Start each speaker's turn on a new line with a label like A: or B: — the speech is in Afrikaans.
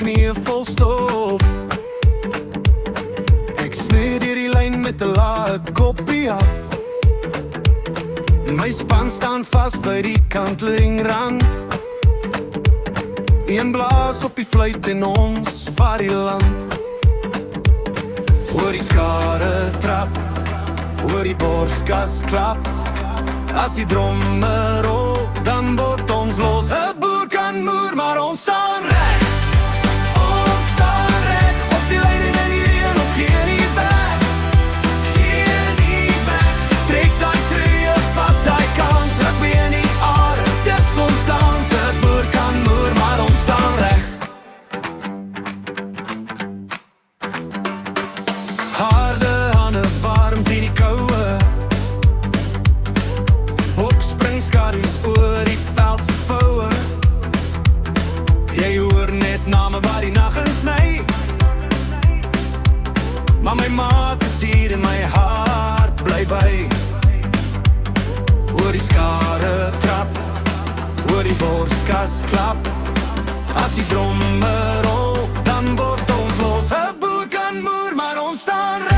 A: knieë vol stof. Ek sny deur die lyn met 'n lae koppie af. My span staan vas by die kantelingrand. Een blaas op die fluit en ons vaar die land. Hoor die skare trap, hoor die borskas klap. As die dromme rol, dan word ons los. 'n Boer kan moer, maar ons staan reg. Ons staan reg op die lyn en in die reën, ons gee nie weg. Gee nie weg. Trek daai tree, vat daai kans. Rugby in die are, dis ons dans. 'n Boer kan moer, maar ons staan reg. Harde hande, warm teen die koue. Springskadu's oor die veld se voue. Jy hoor net name waar die nag insny. Maar my maat is hier en my hart bly by. Hoor die skare trap, hoor die borskas klap. As die dromme rol, dan word ons los. 'n Boer kan moer, maar ons staan reg.